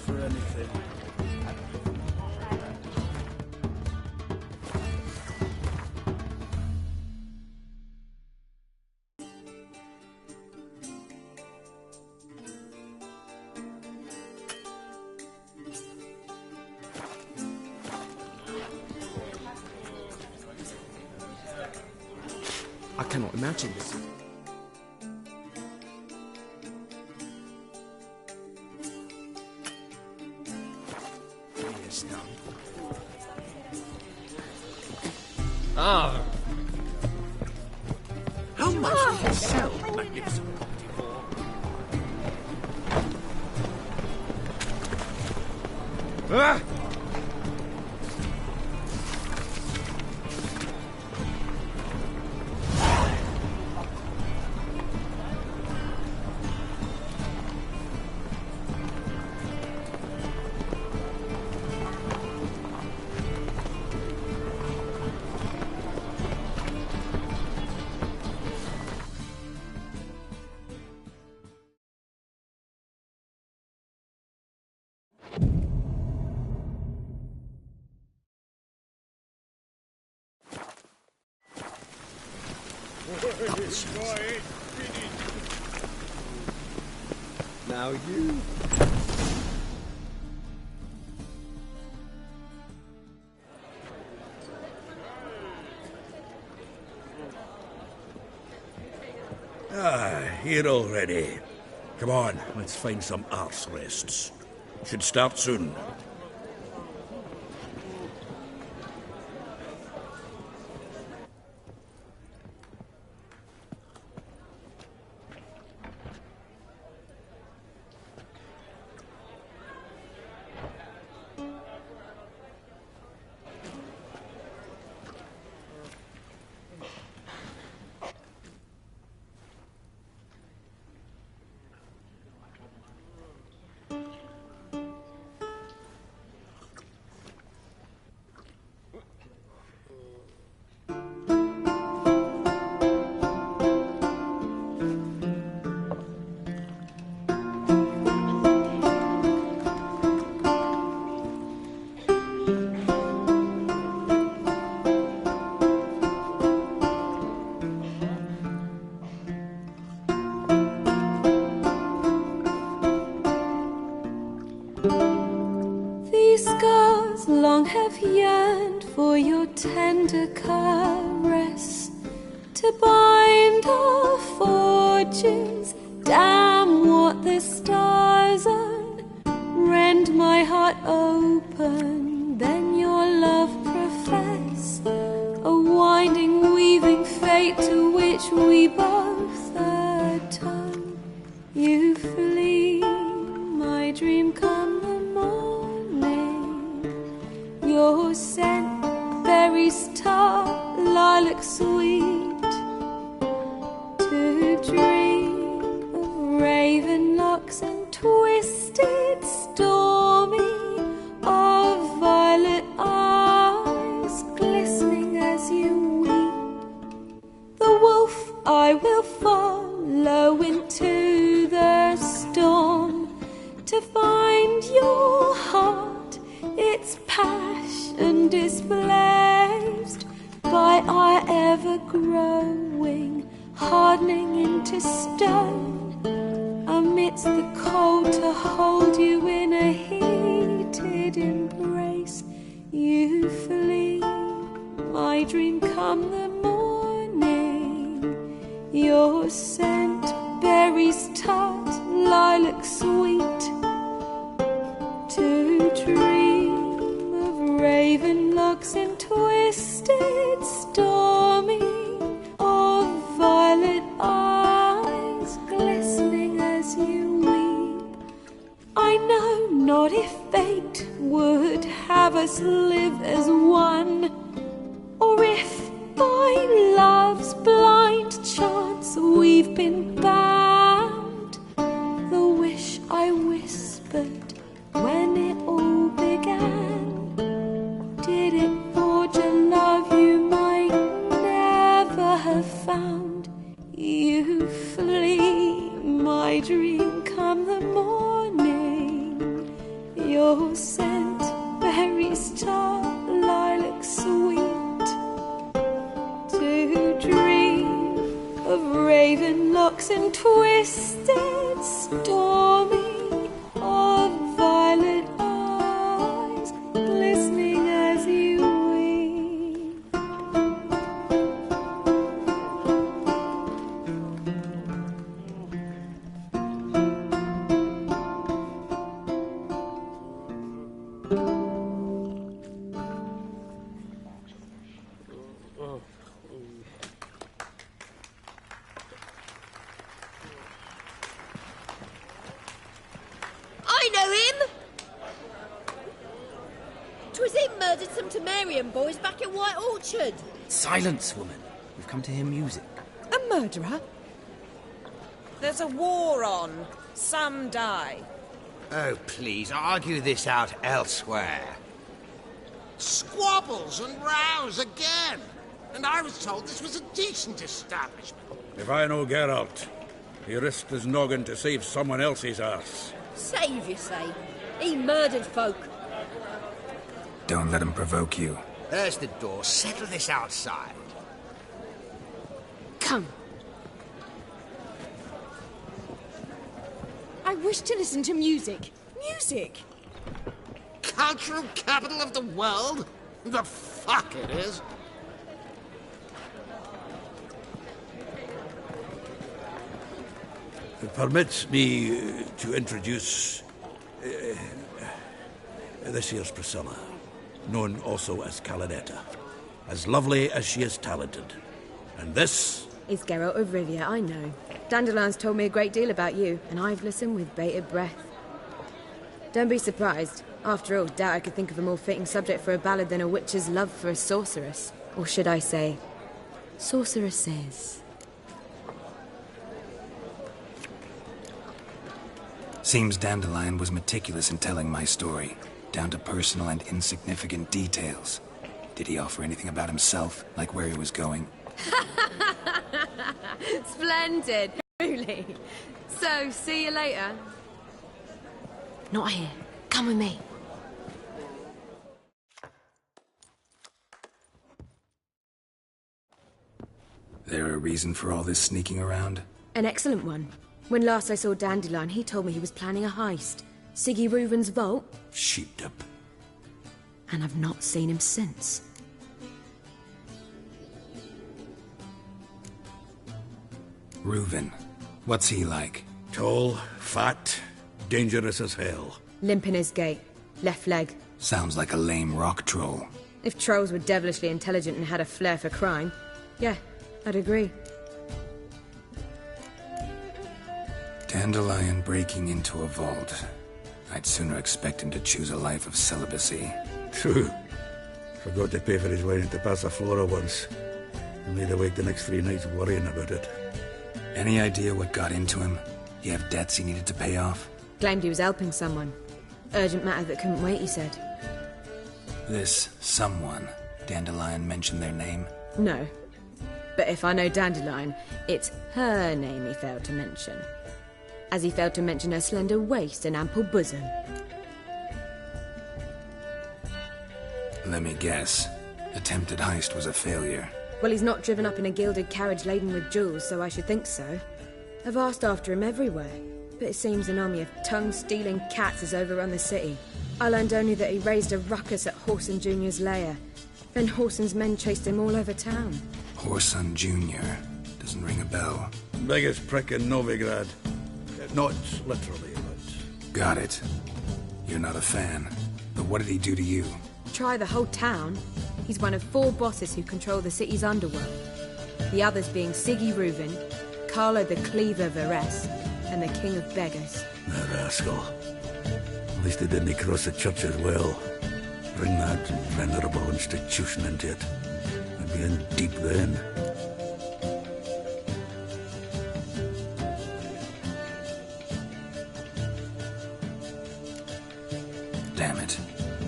For anything. I cannot imagine this. Ah! How much do you sell, magnificent? Ah! Now you. Here already. Come on, let's find some arse rests. Should start soon. These scars long have yearned for your tender caress, to bind our fortunes. Damn what the stars own. Rend my heart open, then your love profess, a winding, weaving fate to which we both atone. You flee, my dream come the morning. Your scent, berries tart, lilac sweet, to dream of raven locks and twisted, stormy, of violet eyes glistening as you weep. The wolf I will follow into the storm, to find your heart, its passion displaced by our ever-growing, hardening into stone, amidst the cold to hold you in a heated embrace. You flee, my dream come the morning. Your scent, berries tart, lilac sweet, to dream of raven locks and twisted, stormy, of violet eyes glistening as you not if fate would have us live as one, or if by love's blind chance we've been bound. The wish I whispered when it all began, did it forge a love you might never have found? You flee my dream come the morning, your scent berries tart, lilac sweet, to dream of raven locks and twisted stormy, of violet eyes glistening as you weep. I know him! 'Twas him murdered some Temerian boys back in White Orchard. Silence, woman. We've come to hear music. A murderer? There's a war on. Some die. Oh, please, argue this out elsewhere. Squabbles and rows again. And I was told this was a decent establishment. If I know Geralt, he risked his noggin to save someone else's arse. Save, you say? He murdered folk. Don't let him provoke you. There's the door. Settle this outside. Come. I wish to listen to music. Music! Cultural capital of the world? The fuck it is. Permit me to introduce this here's Priscilla, known also as Calinetta, as lovely as she is talented. And this It's Geralt of Rivia, I know. Dandelion's told me a great deal about you, and I've listened with bated breath. Don't be surprised. After all, doubt I could think of a more fitting subject for a ballad than a witch's love for a sorceress. Or should I say, sorceresses. Seems Dandelion was meticulous in telling my story, down to personal and insignificant details. Did he offer anything about himself, like where he was going? Splendid, truly. So, see you later. Not here. Come with me. There a reason for all this sneaking around? An excellent one. When last I saw Dandelion, he told me he was planning a heist. Siggy Reuven's vault. sheepdip. And I've not seen him since. Reuven. What's he like? Tall, fat, dangerous as hell. Limp in his gait. Left leg. Sounds like a lame rock troll. If trolls were devilishly intelligent and had a flair for crime, yeah, I'd agree. Dandelion breaking into a vault. I'd sooner expect him to choose a life of celibacy. True. Forgot to pay for his wedding to Passaflora once. And laid awake the next 3 nights worrying about it. Any idea what got into him? He have debts he needed to pay off? Claimed he was helping someone. Urgent matter that couldn't wait, he said. This someone, Dandelion mentioned their name? No. But if I know Dandelion, it's her name he failed to mention. As he failed to mention her slender waist and ample bosom. Let me guess. Attempted heist was a failure. Well, he's not driven up in a gilded carriage laden with jewels, so I should think so. I've asked after him everywhere, but it seems an army of tongue-stealing cats has overrun the city. I learned only that he raised a ruckus at Whoreson Jr.'s lair. Then Whoreson's men chased him all over town. Whoreson Jr. Doesn't ring a bell. Biggest prick in Novigrad. Not literally, but... Got it. You're not a fan. But what did he do to you? Try the whole town. He's one of 4 bosses who control the city's underworld. The others being Siggy Reuven, Carlo the Cleaver Varese, and the King of Beggars. The rascal. At least they didn't cross the church as well. Bring that venerable institution into it. I'd be in deep then. Damn it.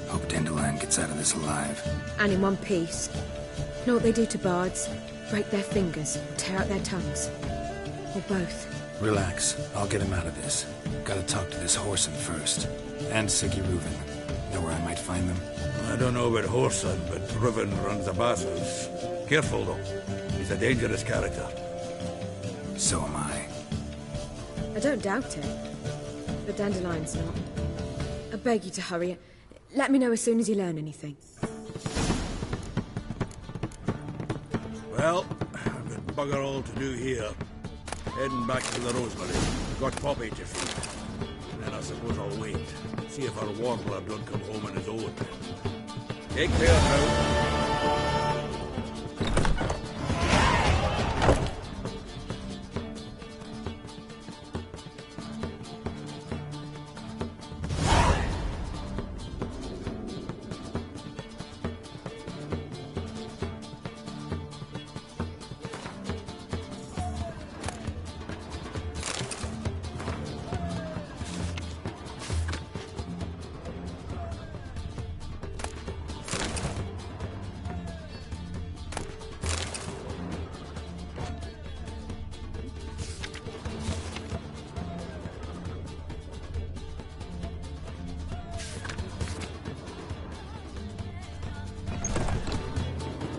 Hope Dandelion gets out of this alive. And in one piece. Know what they do to bards? Break their fingers, tear out their tongues. Or both. Relax. I'll get him out of this. Gotta talk to this Whoreson first. And Siggy Reuven. Know where I might find them? I don't know about Whoreson, but Reuven runs the bathhouse. Careful, though. He's a dangerous character. So am I. I don't doubt it. But Dandelion's not. I beg you to hurry. Let me know as soon as you learn anything. Well, I've got bugger all to do here. Heading back to the Rosemary. Got Poppy to feed. And then I suppose I'll wait. See if our warbler don't come home on his own. Take care now.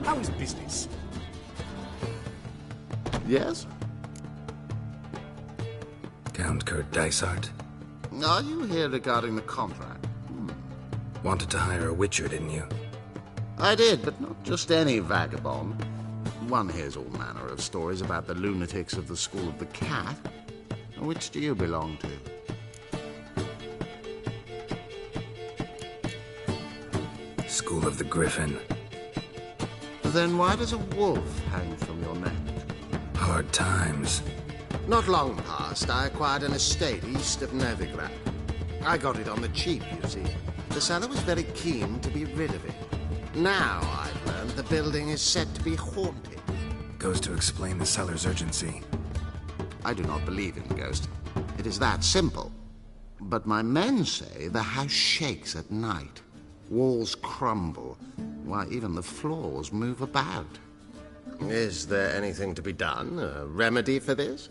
How is business? Yes? Count Kurt Dysart? Are you here regarding the contract? Wanted to hire a witcher, didn't you? I did, but not just any vagabond. One hears all manner of stories about the lunatics of the School of the Cat. Which do you belong to? School of the Griffin. Then why does a wolf hang from your neck? Hard times. Not long past, I acquired an estate east of Novigrad. I got it on the cheap, you see. The seller was very keen to be rid of it. Now I've learned the building is said to be haunted. Goes to explain the seller's urgency. I do not believe in ghosts. It is that simple. But my men say the house shakes at night. Walls crumble. Why, even the floors move about. Is there anything to be done? A remedy for this?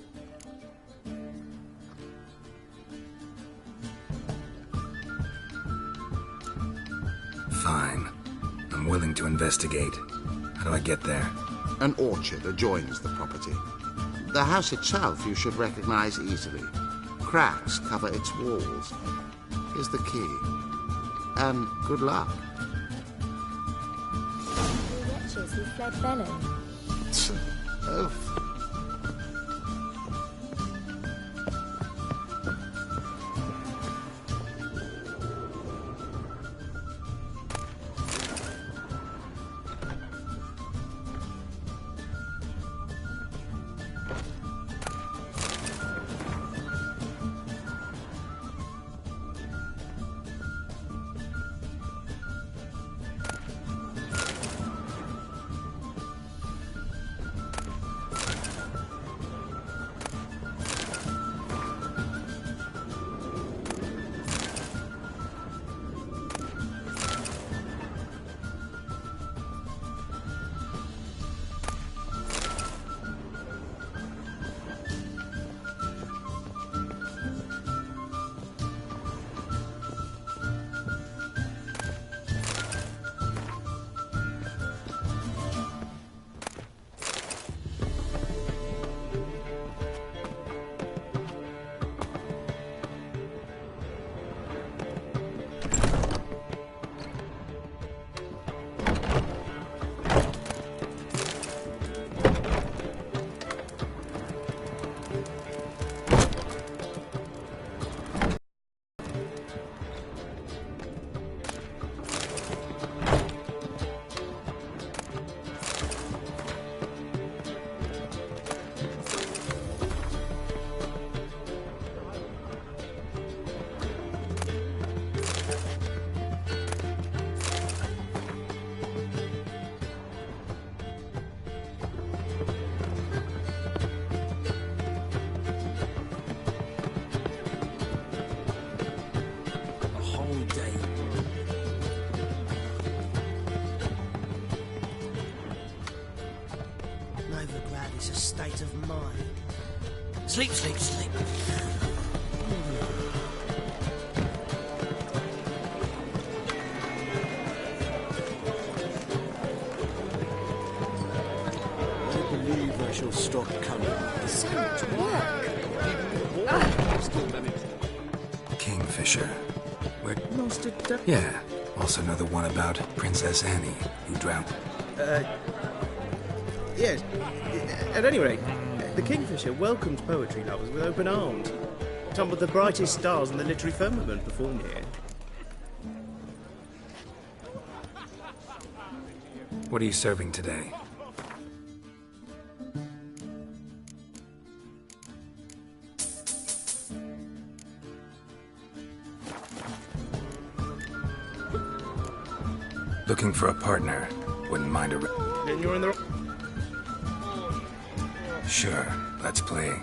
Fine. I'm willing to investigate. How do I get there? An orchard adjoins the property. The house itself you should recognize easily. Cracks cover its walls. Here's the key. And good luck. The wretches who fled Bellum. Oh. state of mind. Sleep, sleep, sleep. I believe I shall stop coming. So much work. Kingfisher. Where... Master Duck. Yeah. Also know the one about Princess Annie, who drowned. Yes. At any rate, the Kingfisher welcomed poetry lovers with open arms. Some of the brightest stars in the literary firmament performed here. What are you serving today? Looking for a partner. Wouldn't mind a... Then you're in the... Sure, let's play.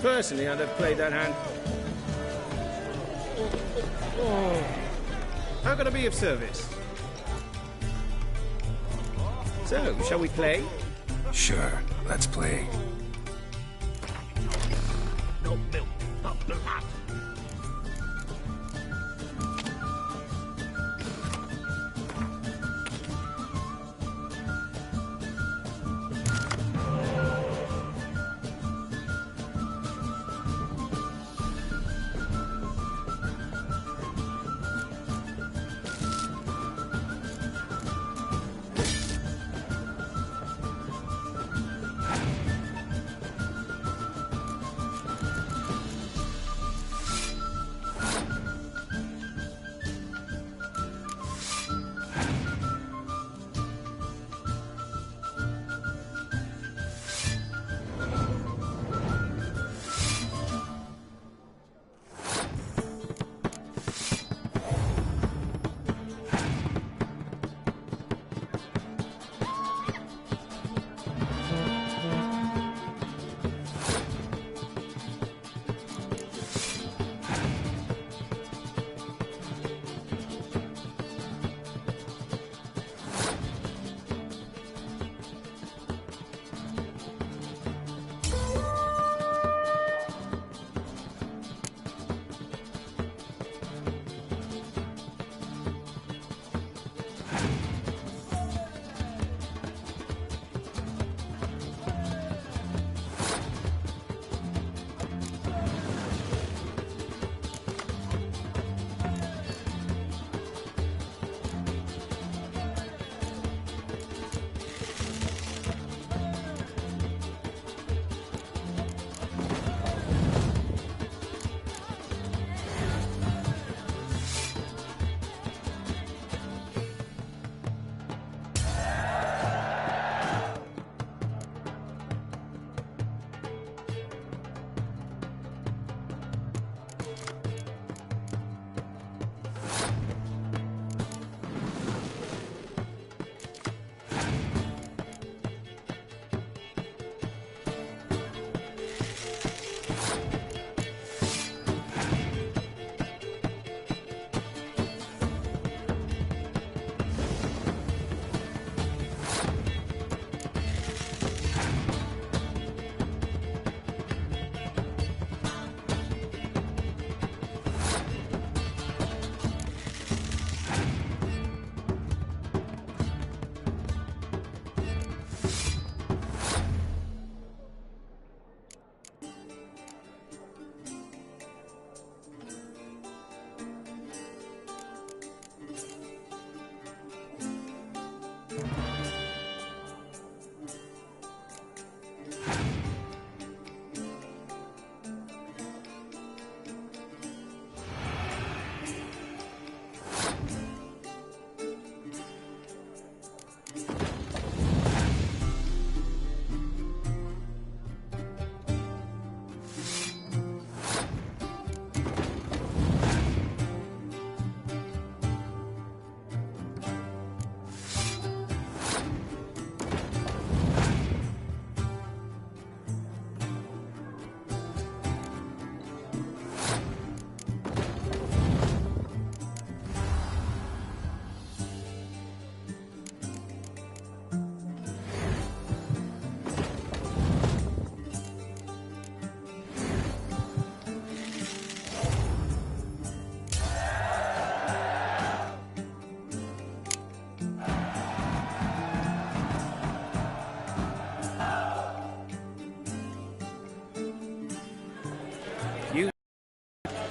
Personally, I'd have played that hand. How can I be of service? So, shall we play? Sure, let's play.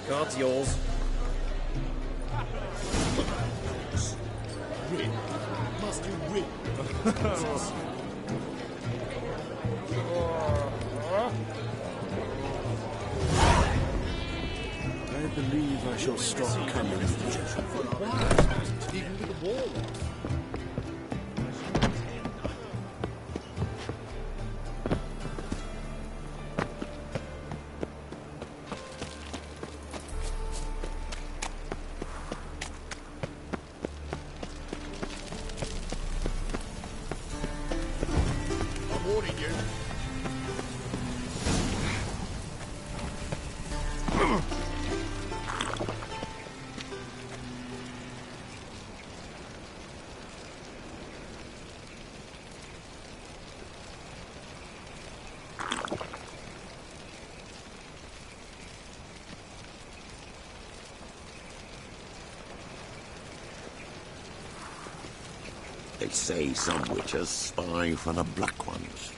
Card's yours. Win. Must you win? I believe I shall stop coming. Even with the wall. They say some witches spy for the black ones.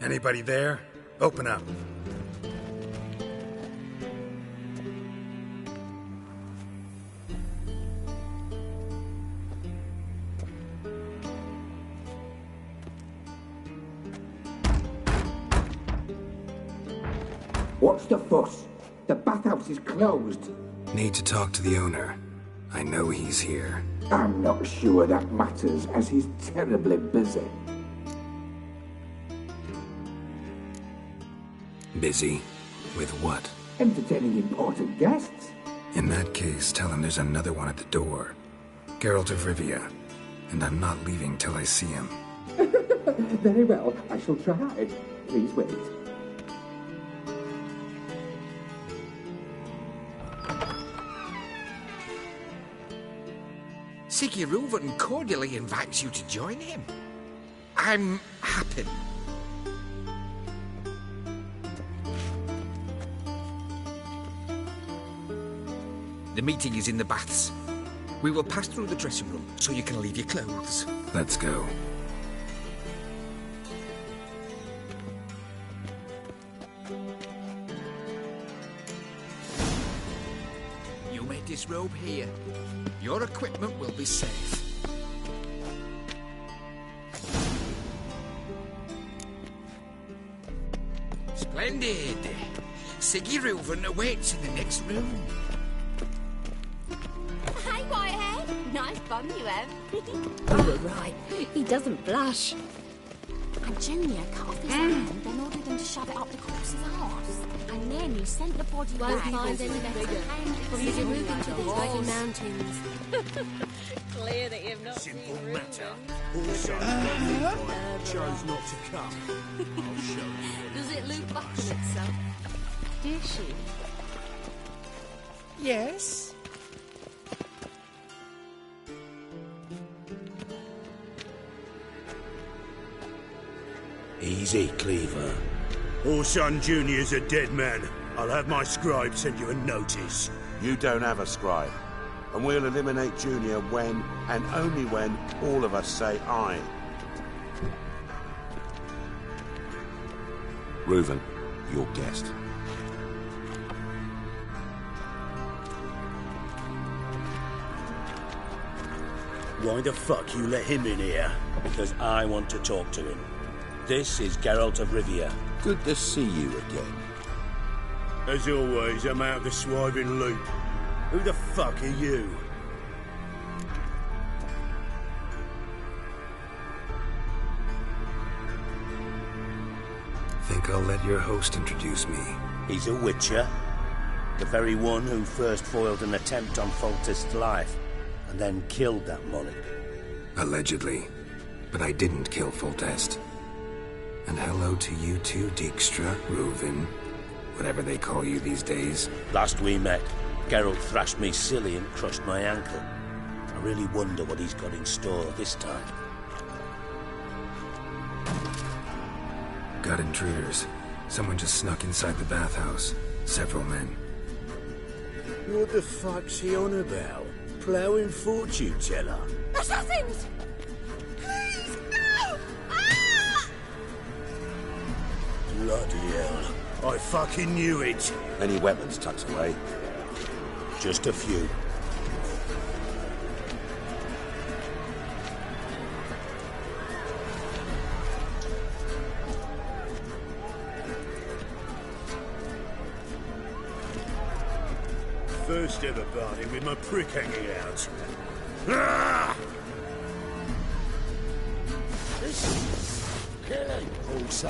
Anybody there? Open up. What's the fuss? The bathhouse is closed. Need to talk to the owner. I know he's here. I'm not sure that matters, as he's terribly busy. Busy? With what? Entertaining important guests. In that case, tell him there's another one at the door. Geralt of Rivia. And I'm not leaving till I see him. Very well, I shall try. Please wait. Siggy Reuven cordially invites you to join him. I'm happy. The meeting is in the baths. We will pass through the dressing room so you can leave your clothes. Let's go. You may disrobe here. Your equipment will be safe. Splendid! Siggy Reuven awaits in the next room. Hey, Whitehead. Nice bum you have. Oh, right. He doesn't blush. And Junior cut off his hand, then ordered him to shove it up the corpse's arse. And then he sent the body Won't back. find any better. He's moving to the Dragon Mountains. Clear that you've not Simple seen matter. Reuven. Also, chose not to come. I'll show you. Does it loop buckle itself? Did she? Yes? Easy, Cleaver. Orson Jr.'s a dead man. I'll have my scribe send you a notice. You don't have a scribe. And we'll eliminate Junior when, and only when, all of us say aye. Reuven, your guest. Why the fuck you let him in here? Because I want to talk to him. This is Geralt of Rivia. Good to see you again. As always, I'm out of the swiving loop. Who the fuck are you? Think I'll let your host introduce me. He's a witcher. The very one who first foiled an attempt on Foltest's life, and then killed that monarch. Allegedly. But I didn't kill Foltest. And hello to you too, Dijkstra, Reuven, whatever they call you these days. Last we met, Geralt thrashed me silly and crushed my ankle. I really wonder what he's got in store this time. Got intruders. Someone just snuck inside the bathhouse. Several men. What the fuck's he on about? Ploughing fortune teller? Assassins! Please, no! Ah! Bloody hell. I fucking knew it. Any weapons tucked away? Just a few. First ever party with my prick hanging out. Ah! This is killing. Also,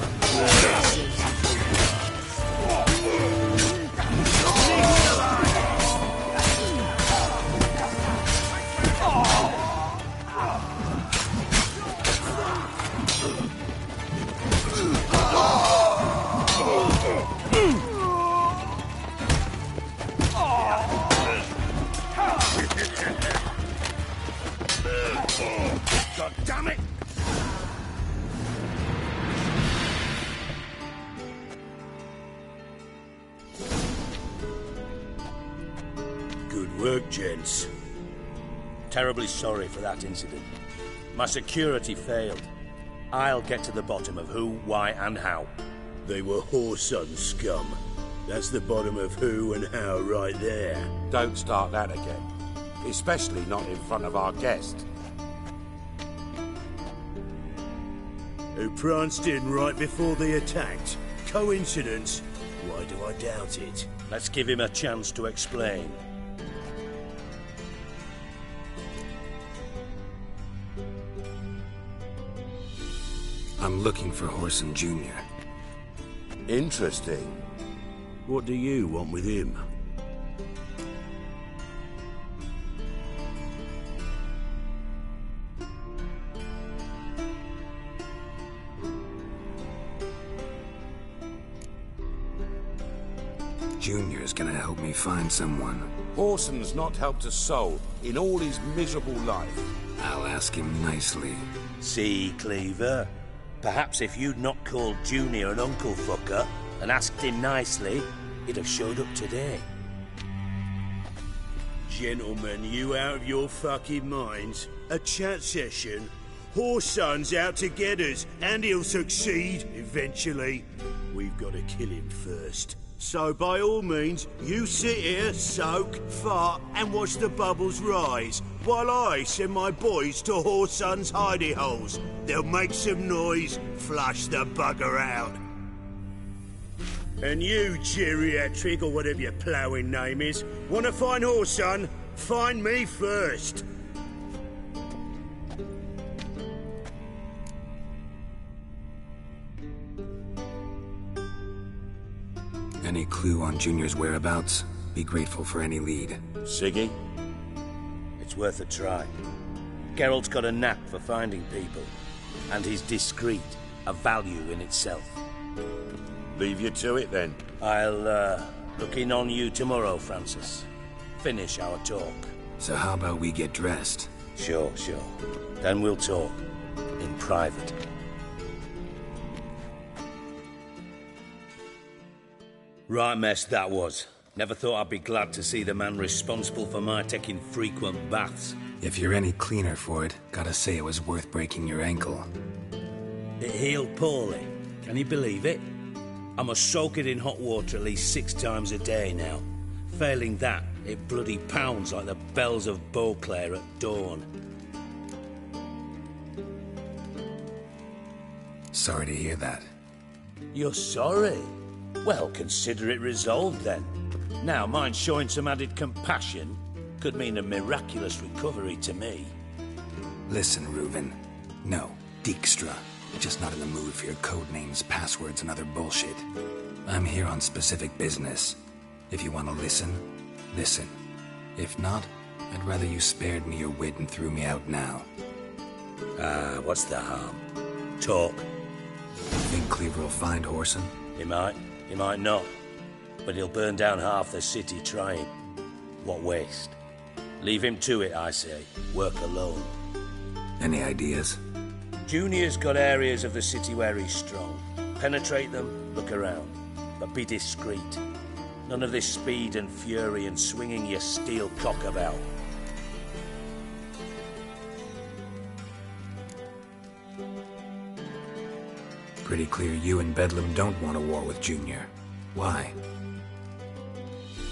God damn it! Good work, gents. Terribly sorry for that incident. My security failed. I'll get to the bottom of who, why, and how. They were whoreson scum. That's the bottom of who and how right there. Don't start that again. Especially not in front of our guest. Who pranced in right before they attacked. Coincidence? Why do I doubt it? Let's give him a chance to explain. I'm looking for Whoreson Jr. Interesting. What do you want with him? Junior's gonna help me find someone. Whoreson's not helped a soul in all his miserable life. I'll ask him nicely. See, Cleaver? Perhaps if you'd not called Junior an uncle fucker and asked him nicely, he'd have showed up today. Gentlemen, you out of your fucking minds? A chat session? Whoreson's out to get us, and he'll succeed, eventually. We've got to kill him first. So by all means, you sit here, soak, fart, and watch the bubbles rise, while I send my boys to Whoreson's hidey holes. They'll make some noise, flush the bugger out. And you, geriatric, or whatever your ploughing name is, want to find Whoreson? Find me first. Any clue on Junior's whereabouts? Be grateful for any lead. Siggy? It's worth a try. Geralt's got a knack for finding people, and he's discreet, a value in itself. Leave you to it, then. I'll, look in on you tomorrow, Francis. Finish our talk. So how about we get dressed? Sure. Then we'll talk. In private. Right mess that was. Never thought I'd be glad to see the man responsible for my taking frequent baths. If you're any cleaner for it, gotta say it was worth breaking your ankle. It healed poorly. Can you believe it? I must soak it in hot water at least 6 times a day now. Failing that, it bloody pounds like the bells of Beauclair at dawn. Sorry to hear that. You're sorry? Well, consider it resolved then. Now, mind showing some added compassion could mean a miraculous recovery to me. Listen, Reuven. No, Dijkstra. Just not in the mood for your code names, passwords, and other bullshit. I'm here on specific business. If you want to listen, listen. If not, I'd rather you spared me your wit and threw me out now. What's the harm? Talk. Think Cleaver will find Whoreson? He might not. But he'll burn down half the city trying. What waste. Leave him to it, I say. Work alone. Any ideas? Junior's got areas of the city where he's strong. Penetrate them, look around. But be discreet. None of this speed and fury and swinging your steel cock about. Pretty clear you and Bedlam don't want a war with Junior. Why?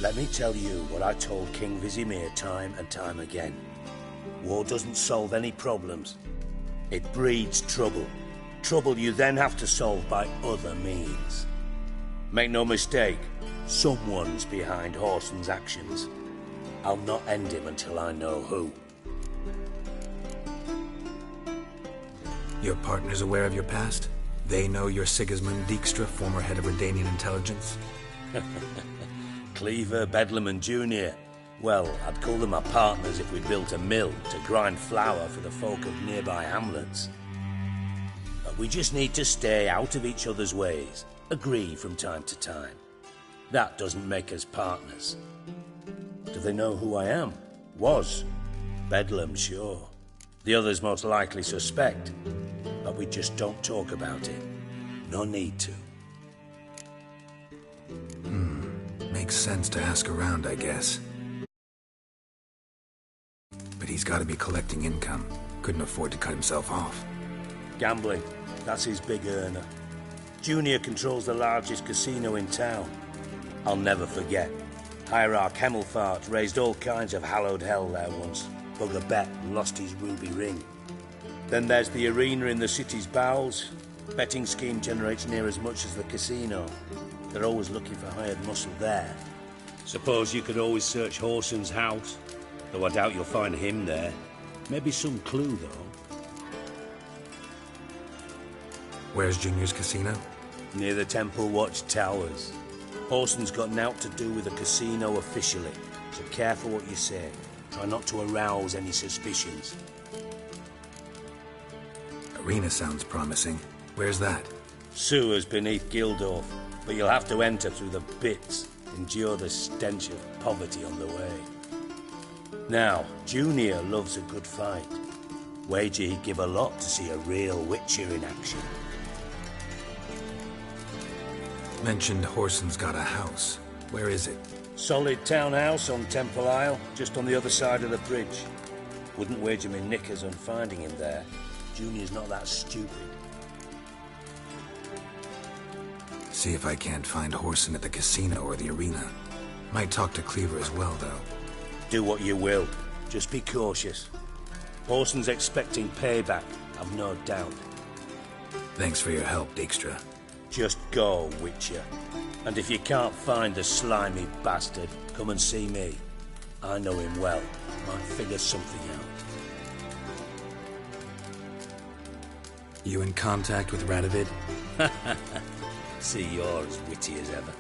Let me tell you what I told King Vizimir time and time again. War doesn't solve any problems. It breeds trouble. Trouble you then have to solve by other means. Make no mistake, someone's behind Whoreson's actions. I'll not end him until I know who. Your partner's aware of your past? They know you're Sigismund Dijkstra, former head of Redanian intelligence? Cleaver, Bedlam and Junior. Well, I'd call them my partners if we'd built a mill to grind flour for the folk of nearby hamlets. But we just need to stay out of each other's ways, agree from time to time. That doesn't make us partners. Do they know who I am? Was. Bedlam, sure. The others most likely suspect. But we just don't talk about it. No need to. Makes sense to ask around, I guess. But he's got to be collecting income. Couldn't afford to cut himself off. Gambling. That's his big earner. Junior controls the largest casino in town. I'll never forget. Hierarch Hemmelfart raised all kinds of hallowed hell there once. Bugger bet and lost his ruby ring. Then there's the arena in the city's bowels. Betting scheme generates near as much as the casino. They're always looking for hired muscle there. Suppose you could always search Horson's house, though I doubt you'll find him there. Maybe some clue, though. Where's Junior's casino? Near the Temple Watch Towers. Horson's got nought to do with the casino officially, so careful what you say. Try not to arouse any suspicions. Arena sounds promising. Where's that? Sewers beneath Gildorf, but you'll have to enter through the bits, endure the stench of poverty on the way. Now, Junior loves a good fight. Wager he'd give a lot to see a real Witcher in action. Mentioned Horson's got a house. Where is it? Solid townhouse on Temple Isle, just on the other side of the bridge. Wouldn't wager me knickers on finding him there. Junior's not that stupid. See if I can't find Horson at the casino or the arena. Might talk to Cleaver as well, though. Do what you will. Just be cautious. Horson's expecting payback, I've no doubt. Thanks for your help, Dijkstra. Just go, Witcher. And if you can't find the slimy bastard, come and see me. I know him well. Might figure something out. You in contact with Radovid? See, you're as witty as ever.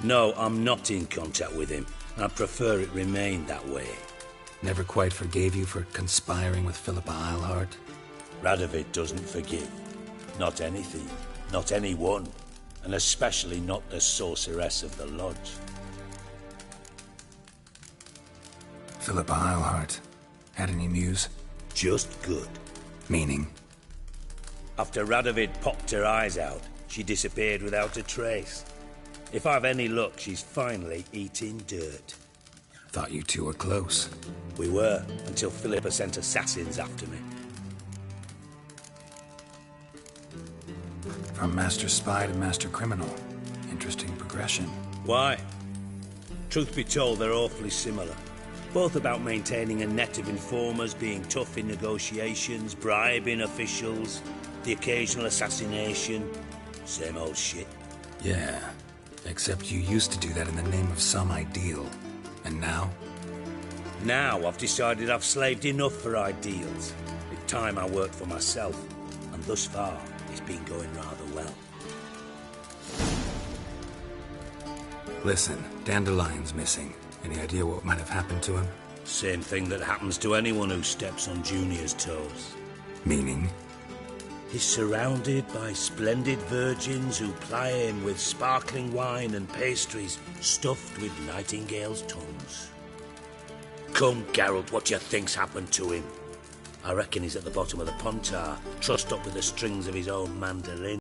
No, I'm not in contact with him. I prefer it remained that way. Never quite forgave you for conspiring with Philippa Eilhart? Radovid doesn't forgive. Not anything. Not anyone. And especially not the sorceress of the Lodge. Philippa Eilhart. Had any news? Just good. Meaning? After Radovid popped her eyes out, she disappeared without a trace. If I've any luck, she's finally eating dirt. Thought you two were close. We were, until Philippa sent assassins after me. From Master Spy to Master Criminal. Interesting progression. Why? Truth be told, they're awfully similar. Both about maintaining a net of informers, being tough in negotiations, bribing officials, the occasional assassination. Same old shit. Yeah, except you used to do that in the name of some ideal. And now? Now I've decided I've slaved enough for ideals. It's time I worked for myself. And thus far, it's been going rather well. Listen, Dandelion's missing. Any idea what might have happened to him? Same thing that happens to anyone who steps on Junior's toes. Meaning? He's surrounded by splendid virgins who ply him with sparkling wine and pastries stuffed with nightingales' tongues. Come, Geralt, what do you think's happened to him? I reckon he's at the bottom of the Pontar, trussed up with the strings of his own mandolin.